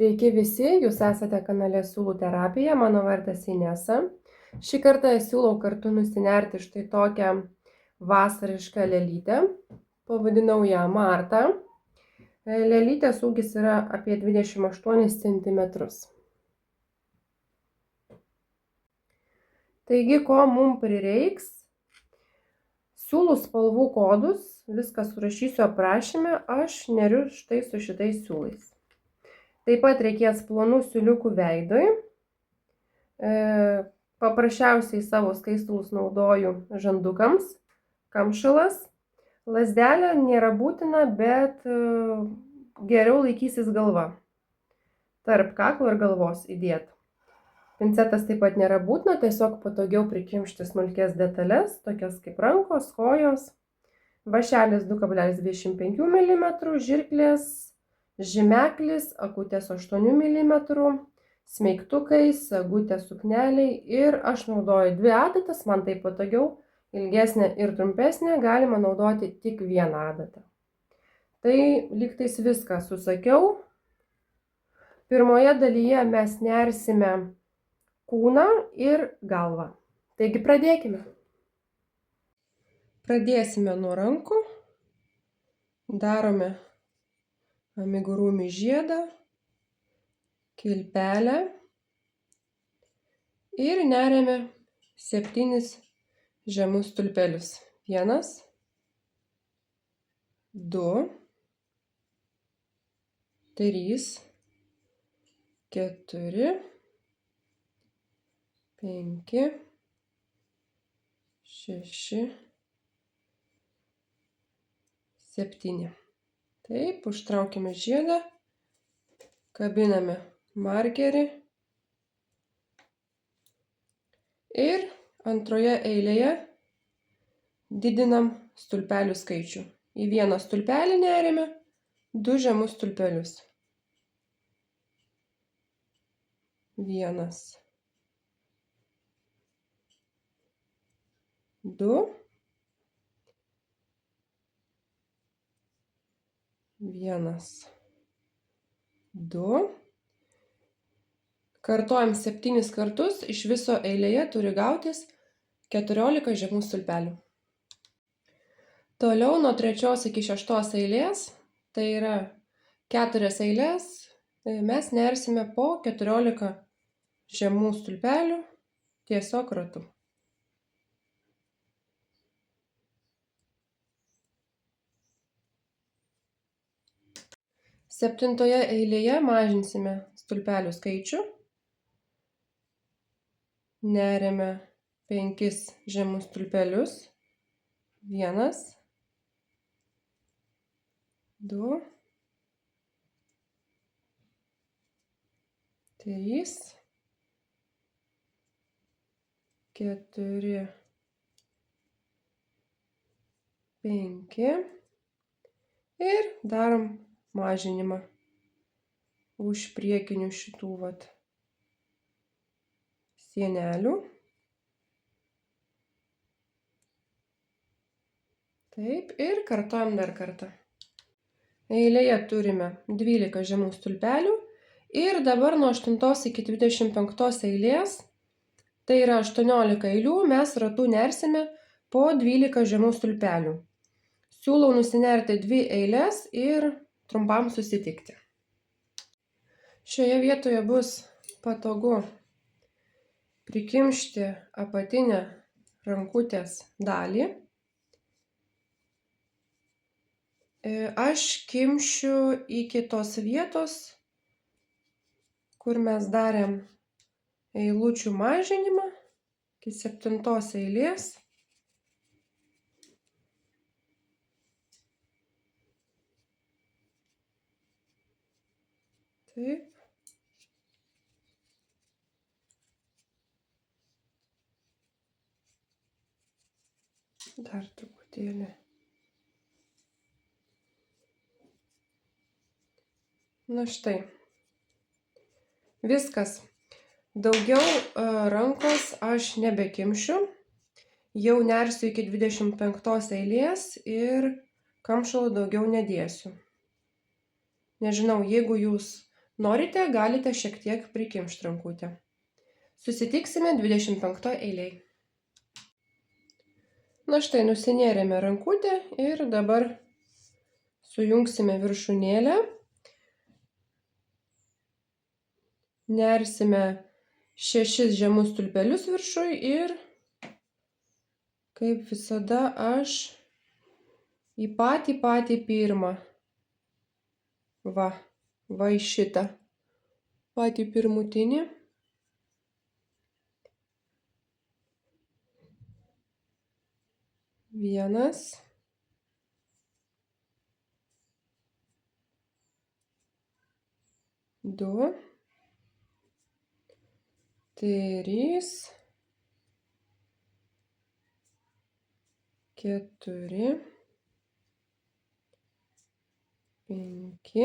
Sveiki visi, jūs esate kanale Siūlų terapija, mano vardas Inesa. Šį kartą siūlau kartu nusinerti štai tokią vasarišką lėlytę. Pavadinau ją Marta. Lėlytės ūgis yra apie 28 cm. Taigi, ko mums prireiks? Siūlų spalvų kodus, viską surašysiu aprašyme, aš neriu štai su šitais siūlais. Taip pat reikės plonų siūliukų veidui. Paprasčiausiai savo skaistulus naudoju žandukams, kamšalas. Lazdelė nėra būtina, bet geriau laikysis galva. Tarp kaklo ir galvos įdėt. Pincetas taip pat nėra būtina, tiesiog patogiau prikimšti smulkės detalės, tokias kaip rankos, kojos. Vašelis 2,25 mm, žirklės, žymeklis, akutės 8 mm, smeigtukai, sagutės sukneliai ir aš naudoju 2 adatas, man taip patogiau, ilgesnė ir trumpesnė, galima naudoti tik vieną adatą. Tai lygtais viską susakiau. Pirmoje dalyje mes nersime kūną ir galvą. Taigi pradėkime. Pradėsime nuo rankų. Darome amigurumi žiedą, kilpelę ir neriame 7 žemus stulpelius. 1, 2, 3, 4, 5, 6, 7. Taip, užtraukiame žiedą, kabiname markerį ir antroje eilėje didinam stulpelių skaičių. Į vieną stulpelį neriame 2 žemus stulpelius. 1, 2, 1, 2. Kartojam 7 kartus, iš viso eilėje turi gautis 14 žemų stulpelių. Toliau nuo 3 iki 6 eilės, tai yra 4 eilės, mes nersime po 14 žemų stulpelių tiesiog ratu. 7 eilėje mažinsime stulpelių skaičių. Neriame 5 žemus stulpelius. 1, 2, 3, 4, 5 ir darom mažinimą už priekinių šitų sienelių. Taip, ir kartojam dar kartą. Eilėje turime 12 žemų stulpelių ir dabar nuo 8 iki 25 eilės, tai yra 18 eilių, mes ratu nersime po 12 žemų stulpelių. Siūlau nusinerti 2 eilės ir trumpam susitikti. Šioje vietoje bus patogu prikimšti apatinę rankutės dalį. Aš kimšiu iki tos vietos, kur mes darėm eilučių mažinimą, iki 7 eilės. Taip. Dar truputėlį. Na štai. Viskas. Daugiau rankos aš nebekimšiu. Jau nersiu iki 25 eilės ir kamšalų daugiau nedėsiu. Nežinau, jeigu jūs Norite, galite šiek tiek prikimšti rankutę. Susitiksime 25 eilėje. Na štai, nusinėrėme rankutę ir dabar sujungsime viršūnėlę. Nersime 6 žemus stulpelius viršui ir, kaip visada, aš į patį pirmą. Va į šitą. Patį pirmutinį. Vienas. Du. Trys. Keturi. 5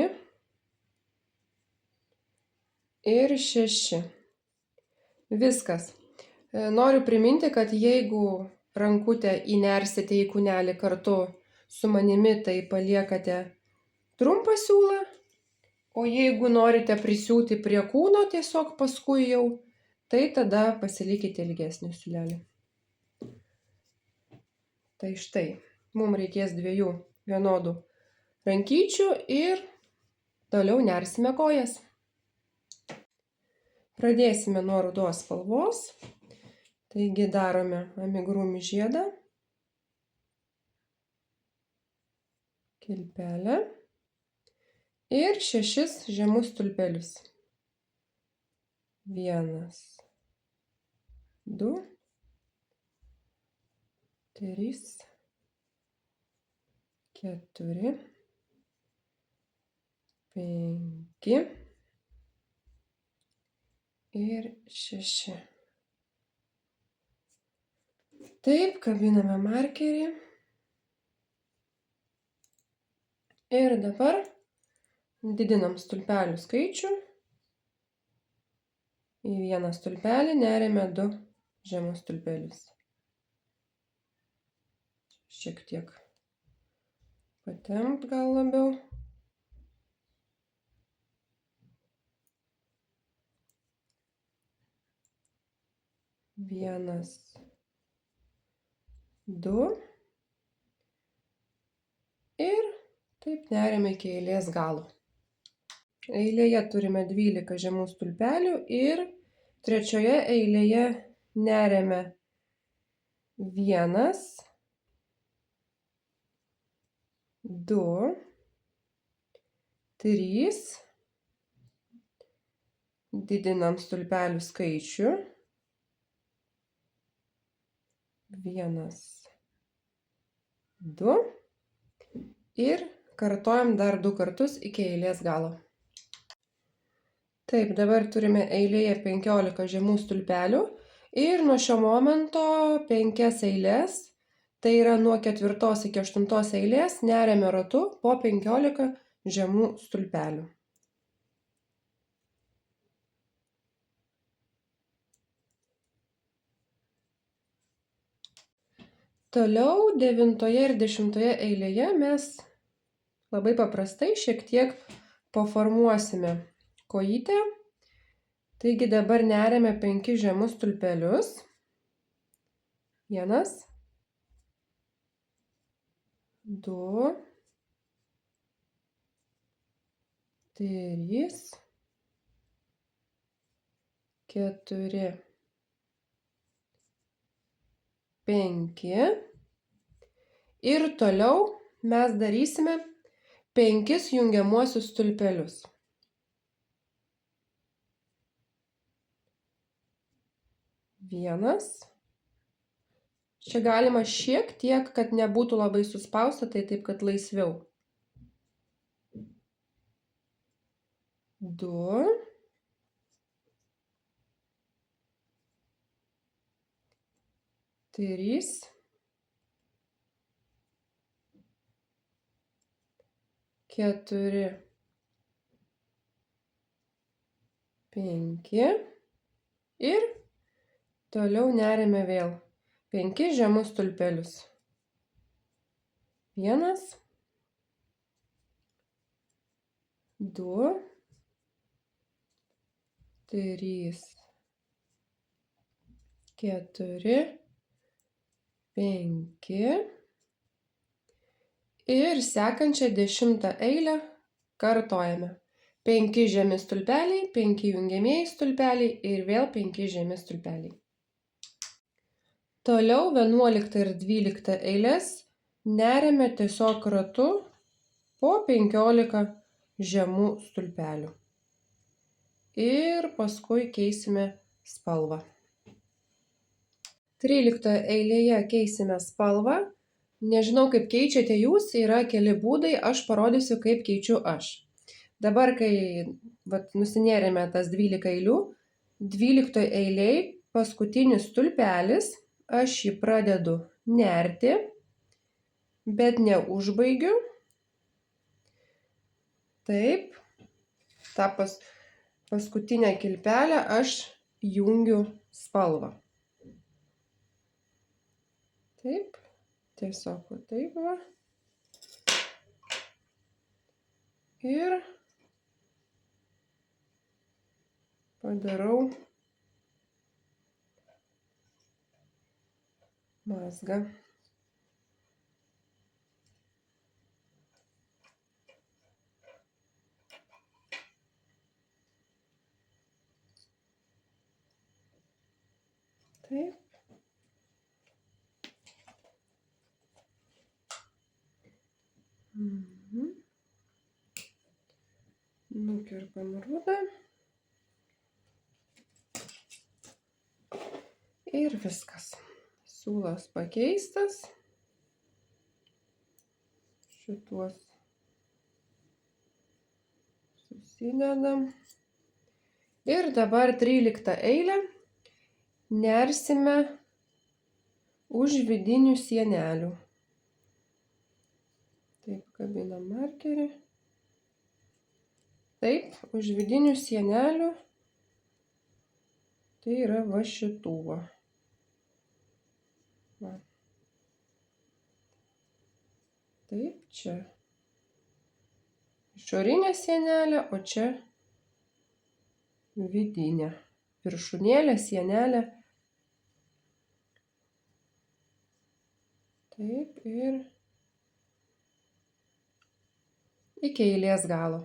ir 6. Viskas. Noriu priminti, kad jeigu rankutę įnersite į kūnelį kartu su manimi, tai paliekate trumpą siūlą, o jeigu norite prisiūti prie kūno tiesiog paskui jau, tai tada pasilikite ilgesnį siūlelį. Tai štai, mums reikės 2 vienodų rankyčių ir toliau nersime kojas. Pradėsime nuo rudos spalvos. Taigi darome amigurumi žiedą, kilpelę ir 6 žemus stulpelius. 1, 2, 3, 4, 5 ir 6. Taip, kabiname markerį. Ir dabar didinam stulpelių skaičių. Į vieną stulpelį neriame 2 žemus stulpelius. Šiek tiek patempt gal labiau. Vienas, 2 ir taip neriame iki eilės galo. Eilėje turime 12 žemų stulpelių ir trečioje eilėje neriame 1, 2, 3, didinam stulpelių skaičių. 1, 2 ir kartojam dar 2 kartus iki eilės galo. Taip, dabar turime eilėje 15 žemų stulpelių ir nuo šio momento 5 eilės, tai yra nuo 4 iki 8 eilės, neriame ratu po 15 žemų stulpelių. Toliau 9 ir 10 eilėje mes labai paprastai šiek tiek paformuosime kojytę. Taigi dabar neriame 5 žemus stulpelius. 1, 2, 3, 4, 5 ir toliau mes darysime 5 jungiamuosius stulpelius. 1. Čia galima šiek tiek, kad nebūtų labai suspausta, tai taip, kad laisviau. 2. 3, 4, 5 ir toliau neriame vėl 5 žemus stulpelius. 1, 2, 3, 4, 5 ir sekančią 10 eilę kartojame. 5 žemi stulpeliai, 5 jungiamieji stulpeliai ir vėl 5 žemi stulpeliai. Toliau 11 ir 12 eilės neriame tiesiog ratu po 15 žemų stulpelių. Ir paskui keisime spalvą. 13 eilėje keisime spalvą. Nežinau, kaip keičiate jūs, yra keli būdai, aš parodysiu, kaip keičiu aš. Dabar, kai nusinėrėme tas 12 eilių, 12 eilėj paskutinis stulpelis, aš jį pradedu nerti, bet neužbaigiu. Taip, tą paskutinę kilpelę aš jungiu spalvą. Taip, tiesiog taip va. Ir padarau mazgą. Taip. Nukirpam rudą. Ir viskas. Siūlas pakeistas. Šituos susidedam. Ir dabar 13 eilę nersime už vidinių sienelių. Taip, kabinam markerį. Taip, už vidinių sienelių. Tai yra va šitų va. Va. Taip, čia išorinė sienelė, o čia vidinė. Viršūnėlė, sienelė. Taip, ir iki eilės galo.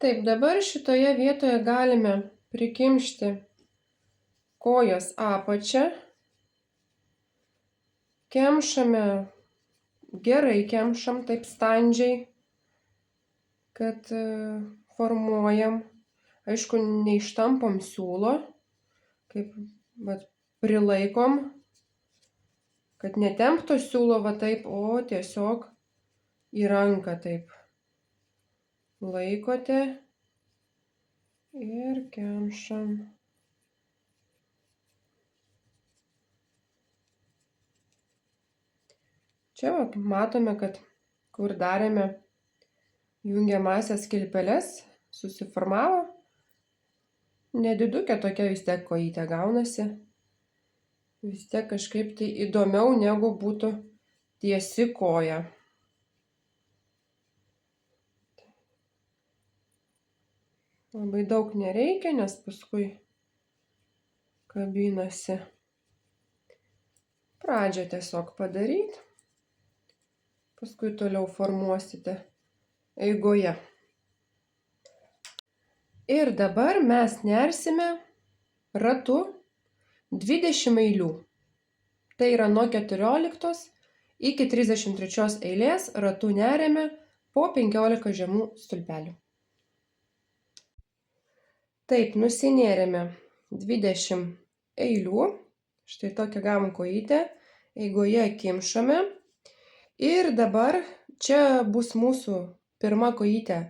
Taip, dabar šitoje vietoje galime prikimšti kojos apačią. Kemšame, gerai kemšam, taip standžiai, kad formuojam. Aišku, neištampom siūlo, kaip prilaikom, kad netempto siūlo va taip, o tiesiog į ranką taip laikote ir kemšam. Čia matome, kad kur darėme jungiamąsias kilpeles, susiformavo. Nedidukė tokia vis tiek kojytė gaunasi. Vis tiek kažkaip tai įdomiau, negu būtų tiesi koja. Labai daug nereikia, nes paskui kabinasi. Pradžią tiesiog padaryti. Paskui toliau formuosite eigoje. Ir dabar mes nersime ratu 20 eilių. Tai yra nuo 14 iki 33 eilės ratu neriame po 15 žemų stulpelių. Taip, nusinėrėme 20 eilių. Štai tokią gavom kojytę. Eigoje kimšame. Ir dabar čia bus mūsų pirma kojytė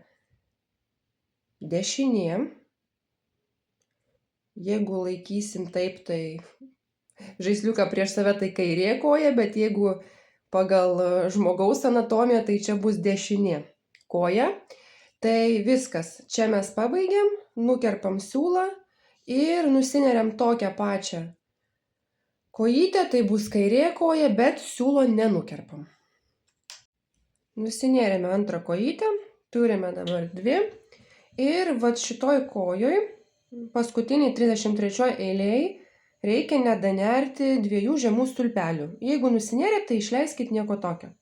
dešinė. Jeigu laikysim taip, tai žaisliuką prieš save tai kairė koja, bet jeigu pagal žmogaus anatomiją, tai čia bus dešinė koja. Tai viskas. Čia mes pabaigiam, nukerpam siūlą ir nusineriam tokią pačią kojytę, tai bus kairė koja, bet siūlo nenukerpam. Nusinėrėme antrą kojytę, turime dabar 2 Ir vat šitoj kojoj, paskutiniai 33 eilėj, reikia nedanerti 2 žemų stulpelių. Jeigu nusinėrėt, tai išleiskit nieko tokio.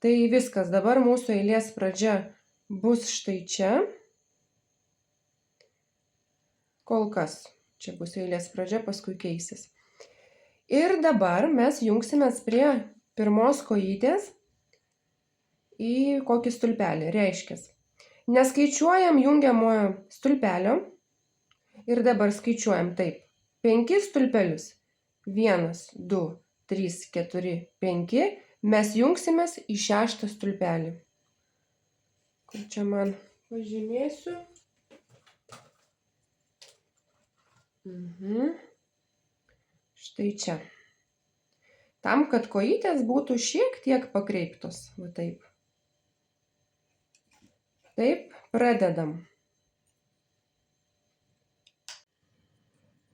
Tai viskas, dabar mūsų eilės pradžia bus štai čia. Kol kas. Čia bus eilės pradžia, paskui keisis. Ir dabar mes jungsimės prie pirmos kojytės į kokį stulpelį. Reiškias, neskaičiuojam jungiamojo stulpelio ir dabar skaičiuojam taip. 5 stulpelius. 1, 2, 3, 4, 5. Mes jungsimės į 6 stulpelį. Kur čia man pažymėsiu? Štai čia. Tam, kad kojytės būtų šiek tiek pakreiptos. Va taip. Taip, pradedam.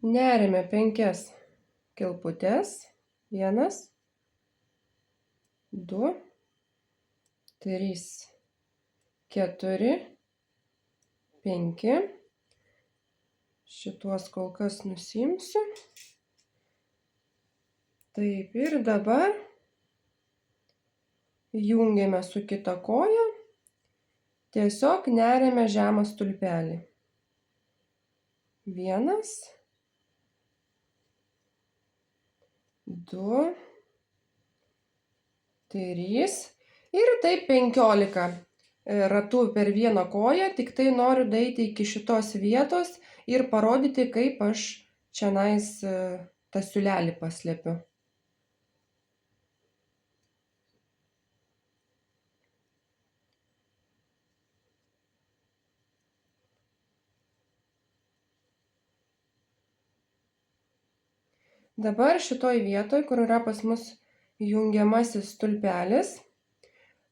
Neriame 5 kilputes. 1, 2, 3, 4, 5. Šituos kol kas nusimsiu. Taip, ir dabar jungiame su kita koja. Tiesiog neriame žemą stulpelį. 1, 2, 3 ir taip 15 ratų per vieną koją. Tik tai noriu daeiti iki šitos vietos ir parodyti, kaip aš čianais tą siūlelį paslėpiu. Dabar šitoj vietoj, kur yra pas mus jungiamasis stulpelis,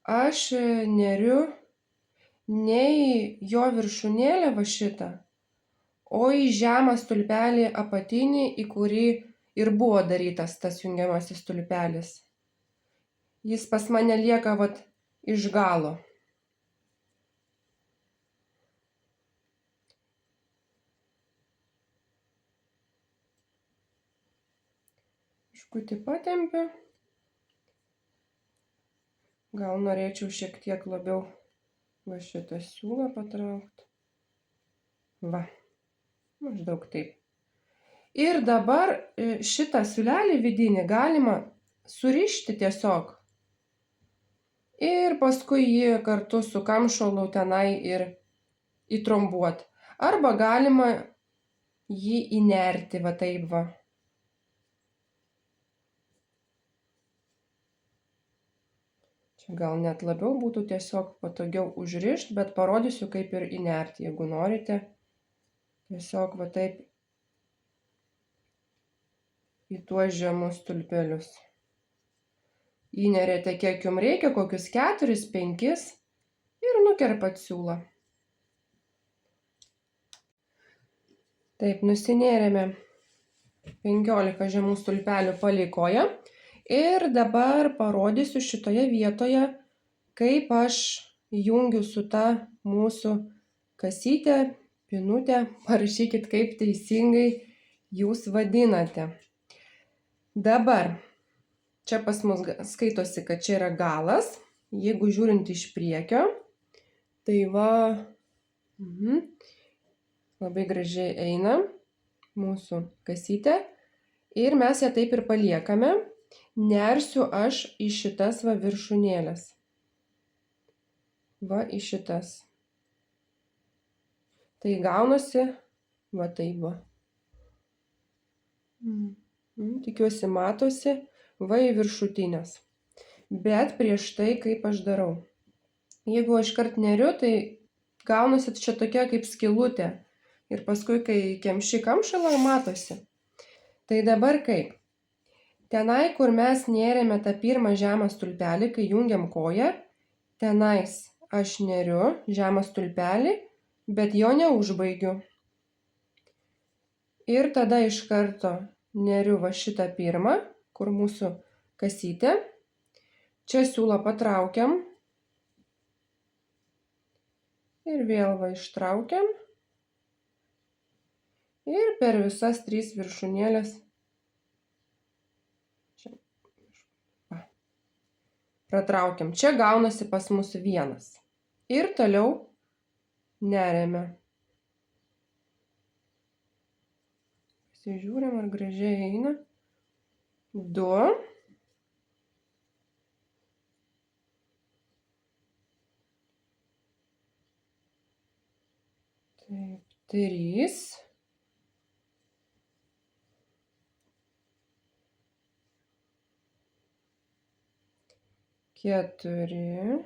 aš neriu ne į jo viršūnėlę va šitą, o į žemą stulpelį apatinį, į kurį ir buvo darytas tas jungiamasis stulpelis. Jis pas mane lieka vat iš galo. Biškutį patempiu. Gal norėčiau šiek tiek labiau va šitą siūlą patraukti. Va, maždaug taip. Ir dabar šitą siūlelį vidinį galima surišti tiesiog. Ir paskui jį kartu su kamšalu tenai ir įtrombuoti. Arba galima jį įnerti va taip va. Čia gal net labiau būtų tiesiog patogiau užrišti, bet parodysiu, kaip ir įnerti, jeigu norite. Tiesiog va taip į tuos žemus stulpelius. Įneriate, kiek jums reikia, kokius 4, 5 ir nukerpat siūlą. Taip, nusinėrėme 15 žemų stulpelių palei koją. Ir dabar parodysiu šitoje vietoje, kaip aš jungiu su ta mūsų kasytė, pinutė. Parašykit, kaip teisingai jūs vadinate. Dabar, čia pas mus skaitosi, kad čia yra galas. Jeigu žiūrint iš priekio, tai va, labai gražiai eina mūsų kasytė. Ir mes ją taip ir paliekame. Nersiu aš į šitas va viršūnėlės. Va į šitas. Tai gaunasi va taip va. Tikiuosi matosi va į viršutinės. Bet prieš tai kaip aš darau. Jeigu aš kart neriu, tai gaunasi čia tokia kaip skylutė. Ir paskui, kai kemši kamšalą, matosi. Tai dabar kaip? Tenai, kur mes nėrėme tą pirmą žemą stulpelį, kai jungiam koją, tenais aš neriu žemą stulpelį, bet jo neužbaigiu. Ir tada iš karto neriu va šitą pirmą, kur mūsų kasytė. Čia siūlą patraukiam. Ir vėl va ištraukiam. Ir per visas 3 viršūnėlės čia pratraukiam. Čia gaunasi pas mus 1. Ir toliau neriame. Pasižiūrim, ar gražiai eina. 2. Taip, 3. 4.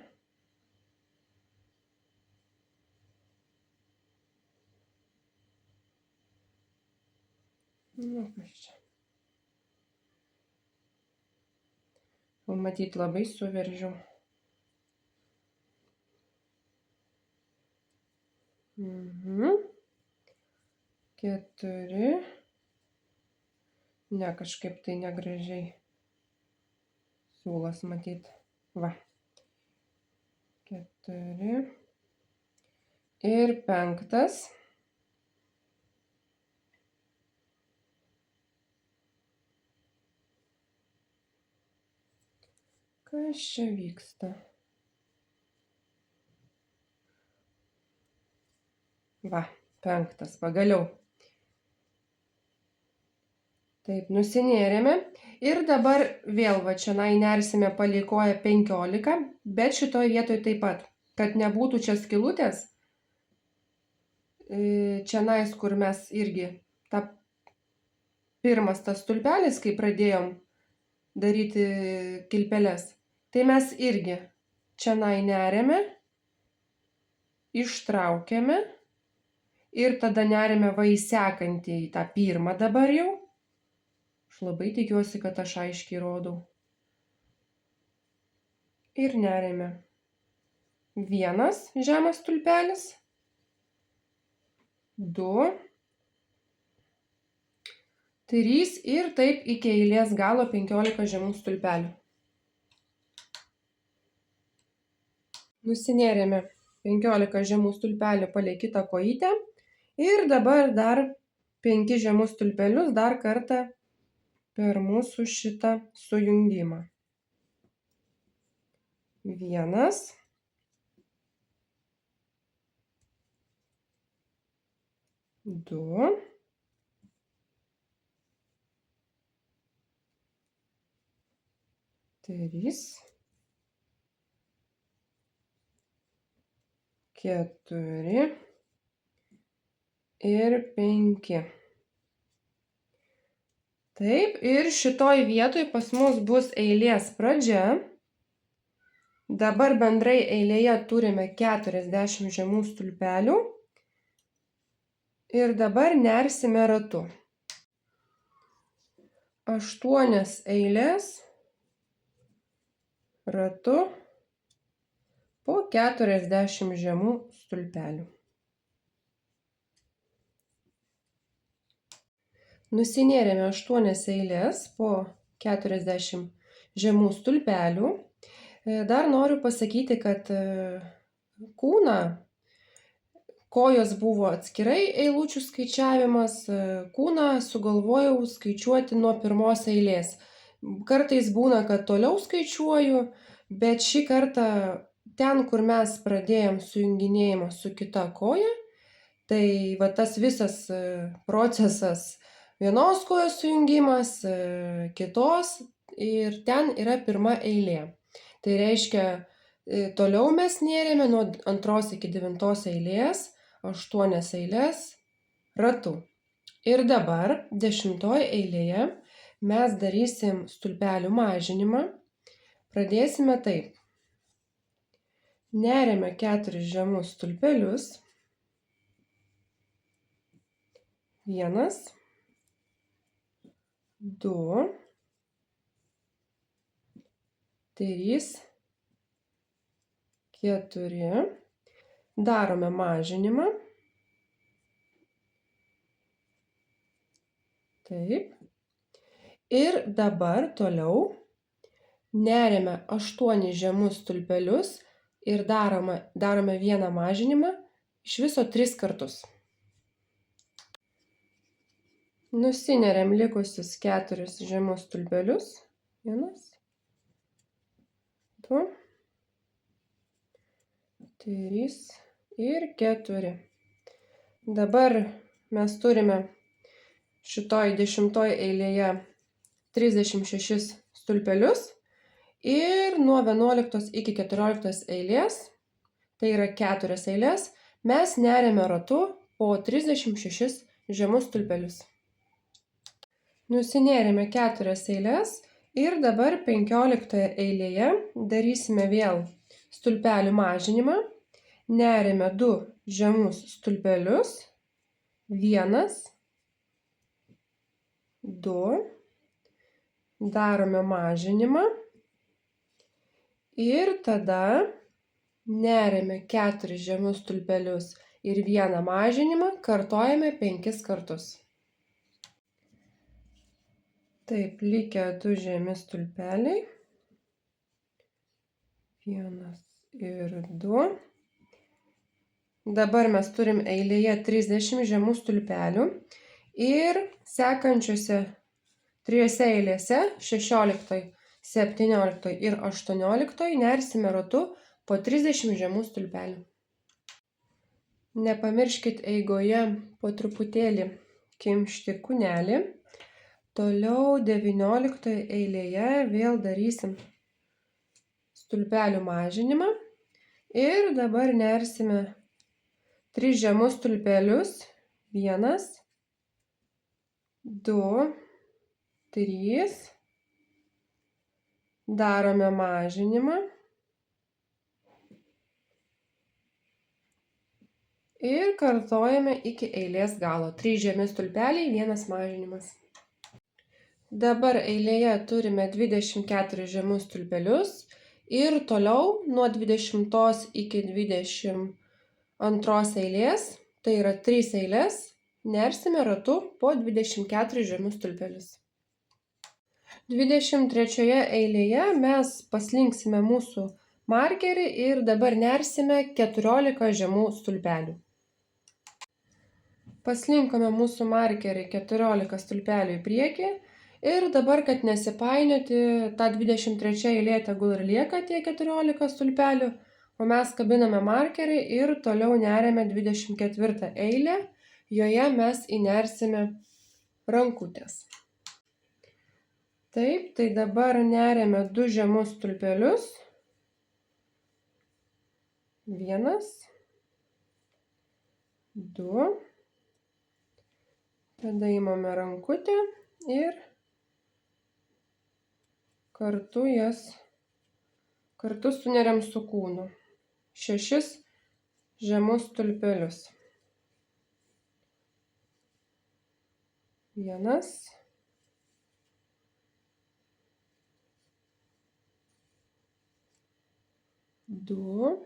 Nu, kas čia. Matyt, labai suveržiau. 4. Ne, kažkaip tai negražiai. Siūlas matyt. Va. 4. Ir 5. Kas čia vyksta? Va, 5. Pagaliau. Taip, nusinėrėme. Ir dabar vėl va čia nersime palei koją 15, bet šitoj vietoj taip pat, kad nebūtų čia skylutės. Čia kur mes irgi, pirmas tas stulpelis, kai pradėjom daryti kilpeles, tai mes irgi čia neriame, ištraukiame ir tada neriame va į sekantį, į tą pirmą dabar jau. Aš labai tikiuosi, kad aš aiškiai rodau. Ir neriame. 1 žemas stulpelis. 2. 3 ir taip iki eilės galo 15 žemų stulpelių. Nusinėrėme 15 žemų stulpelių palei kitą kojytę ir dabar dar 5 žemus stulpelius dar kartą per mūsų šitą sujungimą. 1. 2. 3. 4. Ir 5. Taip, ir šitoj vietoj pas mus bus eilės pradžia. Dabar bendrai eilėje turime 40 žemų stulpelių. Ir dabar nersime ratu. 8 eilės ratu po 40 žemų stulpelių. Nusinėrėme 8 eilės po 40 žemų stulpelių. Dar noriu pasakyti, kad kūną, kojos buvo atskirai eilučių skaičiavimas, kūną sugalvojau skaičiuoti nuo 1 eilės. Kartais būna, kad toliau skaičiuoju, bet šį kartą ten, kur mes pradėjom sujunginėjimą su kita koja, tai va tas visas procesas, vienos kojos sujungimas, kitos ir ten yra 1 eilė. Tai reiškia, toliau mes nėrėme nuo 2 iki 9 eilės, 8 eilės ratu. Ir dabar 10 eilėje mes darysim stulpelių mažinimą. Pradėsime taip. Neriame 4 žemus stulpelius. 1, 2, 3, 4. Darome mažinimą. Taip. Ir dabar toliau neriame 8 žemus stulpelius ir darome vieną mažinimą, Iš viso 3 kartus. Nusineriam likusius 4 žemus stulpelius. 1, 2, 3 ir 4. Dabar mes turime šitoj 10 eilėje 36 stulpelius ir nuo 11 iki 14 eilės, tai yra 4 eilės, mes neriame ratu po 36 žemus stulpelius. Nusinėrėme 4 eilės ir dabar 15 eilėje darysime vėl stulpelių mažinimą. Neriame 2 žemus stulpelius. 1, 2. Darome mažinimą. Ir tada neriame 4 žemus stulpelius ir 1 mažinimą, kartojame 5 kartus. Taip, likę 2 žemi stulpeliai. 1 ir 2. Dabar mes turim eilėje 30 žemų stulpelių ir sekančiose 3 eilėse 16, 17 ir 18 nersime ratu po 30 žemų stulpelių. Nepamirškit eigoje po truputėlį kimšti kūnelį. Toliau 19 eilėje vėl darysim stulpelių mažinimą ir dabar nersime 3 žemus stulpelius. 1, 2, 3. Darome mažinimą. Ir kartojame iki eilės galo. 3 žemi stulpeliai, 1 mažinimas. Dabar eilėje turime 24 žemus stulpelius ir toliau nuo 20 iki 22 eilės, tai yra 3 eilės, nersime ratu po 24 žemus stulpelius. 23 eilėje mes paslinksime mūsų markerį ir dabar nersime 14 žemų stulpelių. Paslinkome mūsų markerį 14 stulpelių į priekį ir dabar, kad nesipainioti, ta 23 eilė tegul ir lieka tie 14 stulpelių, o mes kabiname markerį ir toliau neriame 24 eilę, joje mes įnersime rankutės. Taip, tai dabar neriame 2 žemus stulpelius. 1, 2. Tada imame rankutę ir kartu suneriam su kūnu. 6 žemus stulpelius. 1, 2,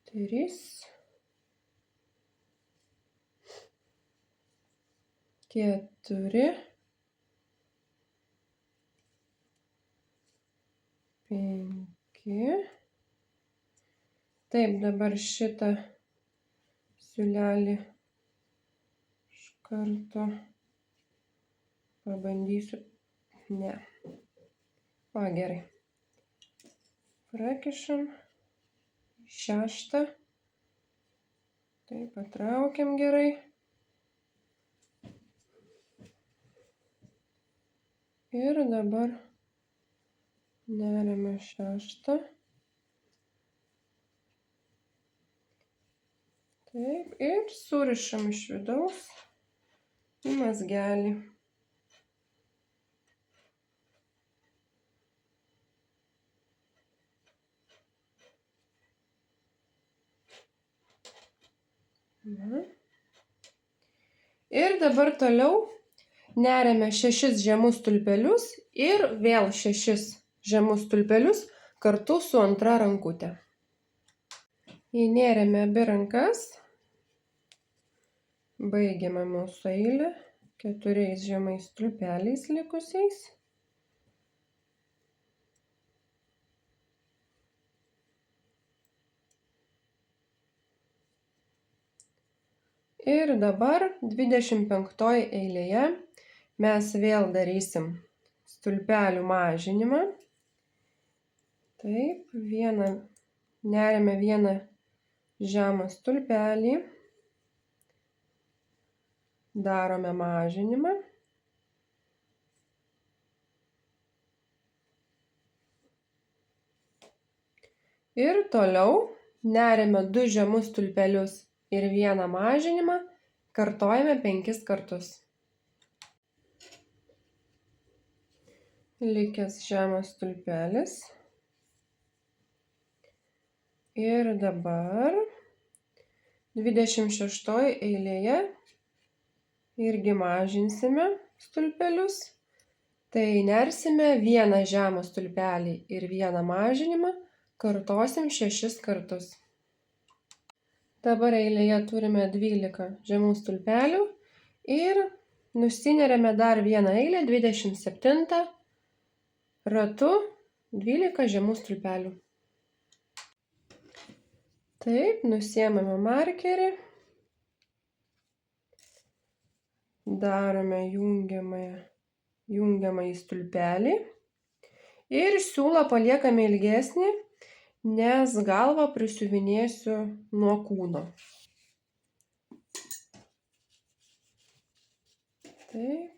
3, 4, 5. Taip, dabar šitą siūlelį iš karto pabandysiu. Ne. O, gerai. Prakišam. 6. Taip, patraukiam gerai. Ir dabar neriame 6. Taip, ir surišam iš vidaus į mazgelį. Ir dabar toliau neriame 6 žemus stulpelius ir vėl 6 žemus stulpelius kartu su antra rankutė. Įnėrėme abi rankas, baigiame mūsų eilę 4 žemais stulpeliais likusiais. Ir dabar 25 eilėje mes vėl darysim stulpelių mažinimą. Taip, neriame vieną žemą stulpelį, darome mažinimą. Ir toliau neriame 2 žemus stulpelius ir vieną mažinimą, kartojame 5 kartus. Likęs žemas stulpelis. Ir dabar 26 eilėje irgi mažinsime stulpelius. Tai nersime vieną žemą stulpelį ir vieną mažinimą, kartosim 6 kartus. Dabar eilėje turime 12 žemų stulpelių ir nusineriame dar vieną eilę, 27 ratu 12 žemų stulpelių. Taip, nusiemame markerį, darome jungiamąjį stulpelį ir siūlą paliekame ilgesnį, nes galvą prisiuvinėsiu nuo kūno. Taip.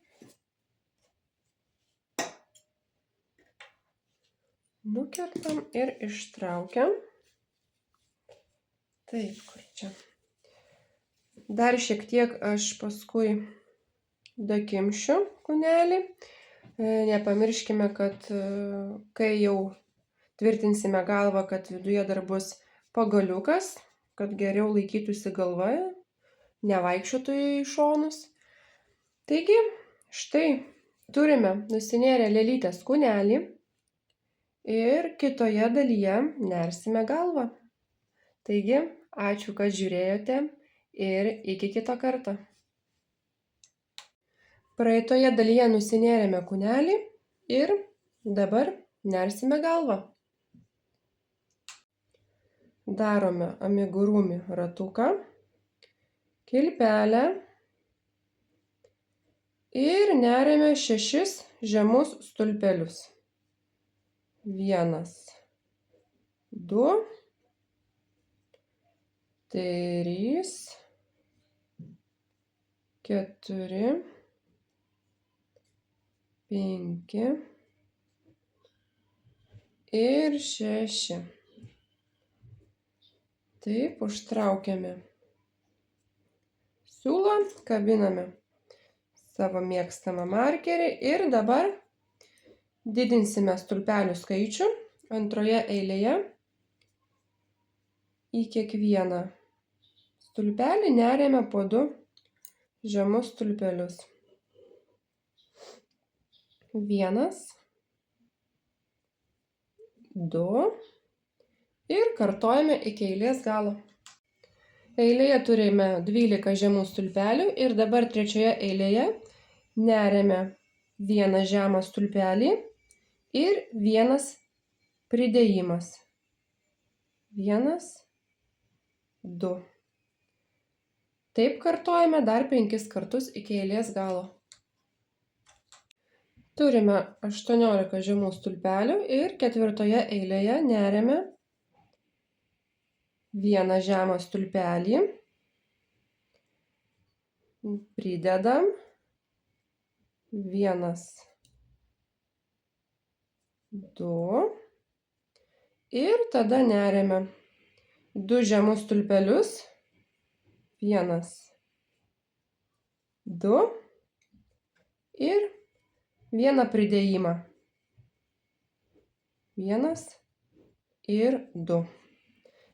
Nukertam ir ištraukiam. Taip, kur čia? Dar šiek tiek aš paskui dakimšiu kūnelį. Nepamirškime, kad kai jau tvirtinsime galvą, kad viduje dar bus pagaliukas, kad geriau laikytųsi galva, nevaikščiotų į šonus. Taigi, štai turime nusinėrę lėlytės kūnelį ir kitoje dalyje nersime galvą. Taigi, ačiū, kad žiūrėjote ir iki kito karto. Praeitoje dalyje nusinėrėme kūnelį ir dabar nersime galvą. Darome amigurumi ratuką, kilpelę ir neriame 6 žemus stulpelius. 1, 2, 3, 4, 5 ir 6. Taip, užtraukiame siūlą, kabiname savo mėgstamą markerį ir dabar didinsime stulpelių skaičių. Antroje eilėje į kiekvieną stulpelį neriame po 2 žemus stulpelius. 1, 2 ir kartojame iki eilės galo. Eilėje turime 12 žemų stulpelių ir dabar trečioje eilėje neriame vieną žemą stulpelį ir vienas pridėjimas. 1, 2. Taip kartojame dar 5 kartus iki eilės galo. Turime 18 žemų stulpelių ir ketvirtoje eilėje neriame vieną žemą stulpelį, pridedam 1, 2 ir tada neriame 2 žemus stulpelius, 1, 2 ir vieną pridėjimą, 1 ir 2.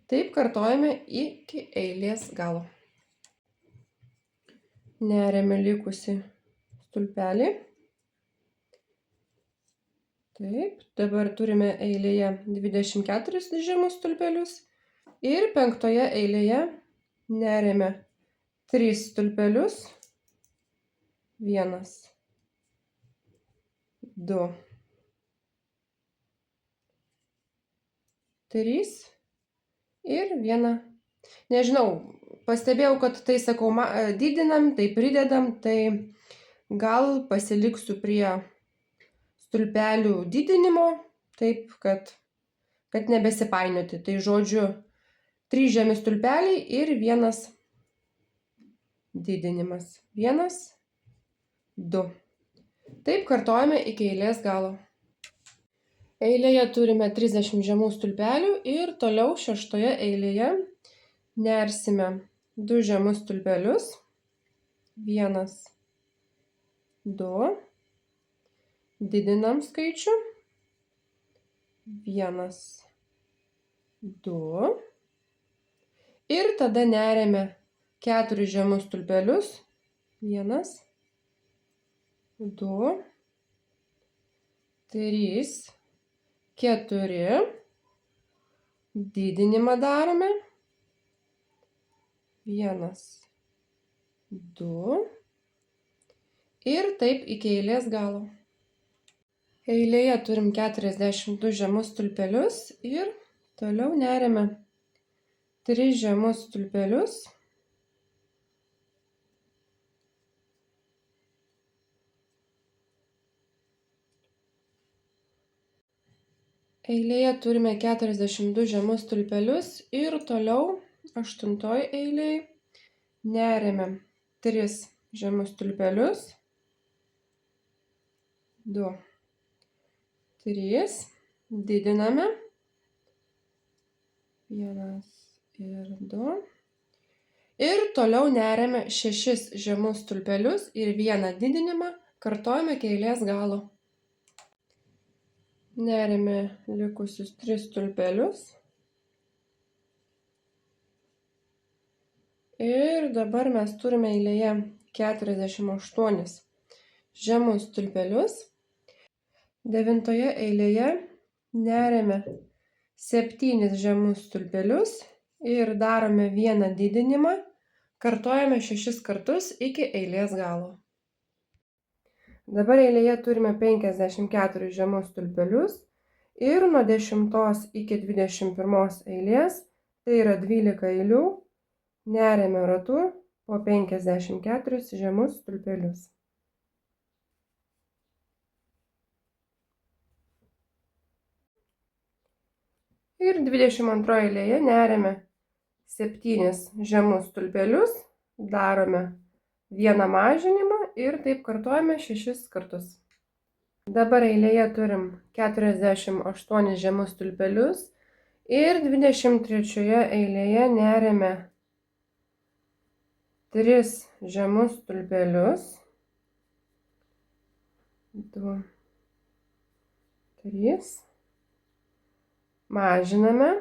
Taip kartojame iki eilės galo. Neriame likusį stulpelį. Taip, dabar turime eilėje 24 žemus stulpelius ir 5 eilėje neriame 3 stulpelius. 1, 2, 3 ir 1. Nežinau, pastebėjau, kad tai, sakau, didinam, tai pridedam, tai gal pasiliksiu prie stulpelių didinimo, taip, kad nebesipainioti. Tai žodžiu, 3 žemi stulpeliai ir 1 didinimas. 1, 2. Taip kartojame iki eilės galo. Eilėje turime 30 žemų stulpelių ir toliau 6 eilėje nersime 2 žemus stulpelius. 1, 2. Didinam skaičių. 1, 2. Ir tada neriame 4 žemus stulpelius. 1, 2, 3, 4. Didinimą darome. 1, 2. Ir taip iki eilės galo. Eilėje turim 42 žemus stulpelius ir toliau neriame 3 žemus stulpelius. Eilėje turime 42 žemus stulpelius ir toliau 8 eilėje neriame 3 žemus stulpelius. 2, 3. Didiname. 1 ir 2. Ir toliau neriame 6 žemus stulpelius ir 1 didinimą. Kartojame iki eilės galo. Neriame likusius 3 stulpelius. Ir dabar mes turime eilėje 48 žemus stulpelius. 9 eilėje neriame 7 žemus stulpelius ir darome 1 didinimą. Kartojame 6 kartus iki eilės galo. Dabar eilėje turime 54 žemus stulpelius ir nuo 10 iki 21 eilės, tai yra 12 eilių, neriame ratu po 54 žemus stulpelius. Ir 22 eilėje neriame 7 žemus stulpelius, darome 1 mažinimą ir taip kartojame 6 kartus. Dabar eilėje turim 48 žemus stulpelius ir 23 eilėje neriame 3 žemus stulpelius. 2, 3. Mažiname.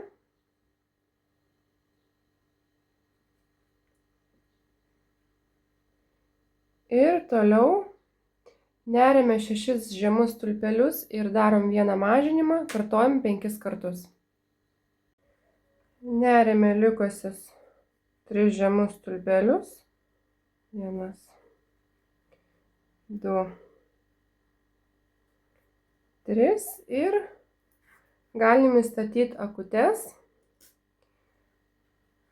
Ir toliau neriame 6 žemus stulpelius ir darom 1 mažinimą, kartojam 5 kartus. Neriame likusius 3 žemus stulpelius. 1, 2, 3 ir galim įstatyti akutes.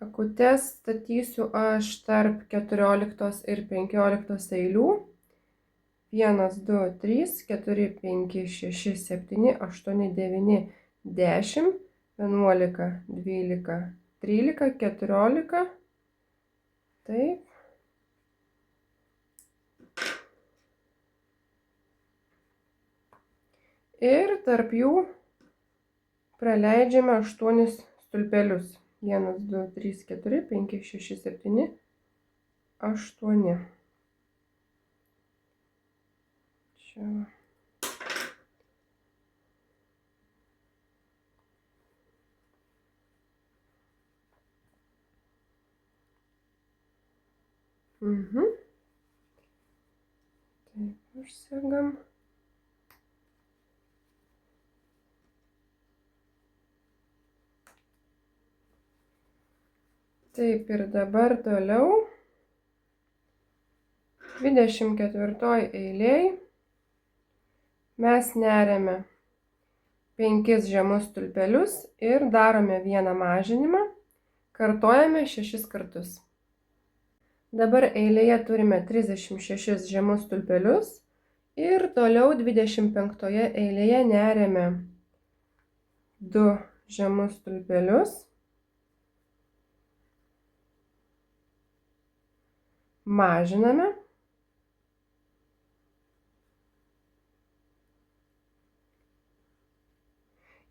Akutes statysiu aš tarp 14 ir 15 eilių. 1, 2, 3, 4, 5, 6, 7, 8, 9, 10, 11, 12, 13, 14. Taip. Ir tarp jų praleidžiame 8 stulpelius. 1, 2, 3, 4, 5, 6, 7, 8. Čia. Taip, užsegam. Taip, ir dabar toliau 24 eilėj mes neriame 5 žemus stulpelius ir darome 1 mažinimą, kartojame 6 kartus. Dabar eilėje turime 36 žemus stulpelius ir toliau 25 eilėje neriame 2 žemus stulpelius, mažiname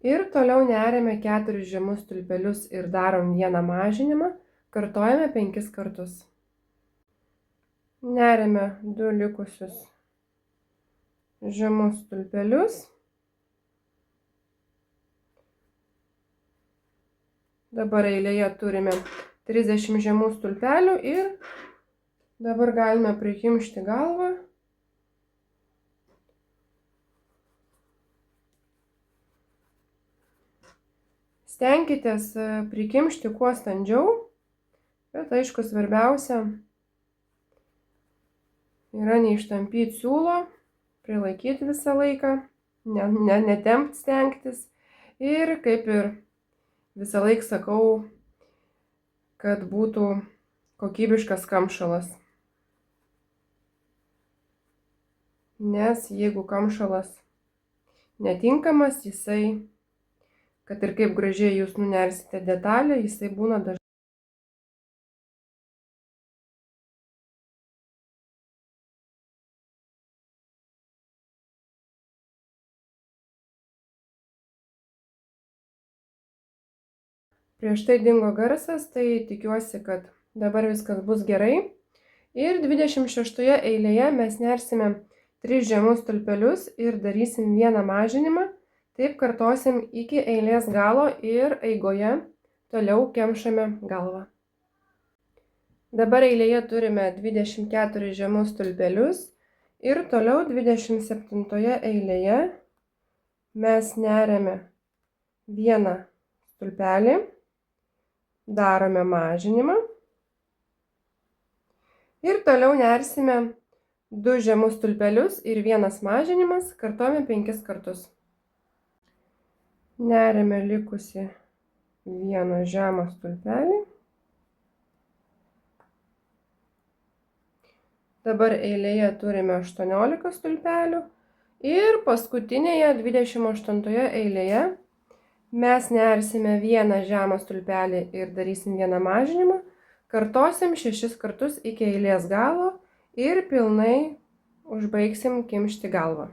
ir toliau neriame 4 žemus stulpelius ir darom vieną mažinimą, kartojame 5 kartus. Neriame 2 likusius žemus stulpelius. Dabar eilėje turime 30 žemų stulpelių ir dabar galime prikimšti galvą. Stenkitės prikimšti kuo standžiau, bet aišku svarbiausia yra neištampyti siūlo, prilaikyti visą laiką, netempti stengtis ir kaip ir visą laiką sakau, kad būtų kokybiškas kamšalas. Nes jeigu kamšalas netinkamas, jisai, kad ir kaip gražiai jūs nunersite detalę, jisai būna dažnai. Prieš tai dingo garsas, tai tikiuosi, kad dabar viskas bus gerai. Ir 26 eilėje mes nersime 3 žemus stulpelius ir darysim vieną mažinimą. Taip kartosim iki eilės galo ir eigoje toliau kemšame galvą. Dabar eilėje turime 24 žemus stulpelius ir toliau 27 eilėje mes neriame vieną stulpelį, darome mažinimą ir toliau nersime 2 žemus stulpelius ir vienas mažinimas, kartojame 5 kartus. Neriame likusi vieną žemą stulpelį. Dabar eilėje turime 18 stulpelių ir paskutinėje 28 eilėje mes nersime vieną žemą stulpelį ir darysim vieną mažinimą, kartosim 6 kartus iki eilės galo ir pilnai užbaigsim kimšti galvą.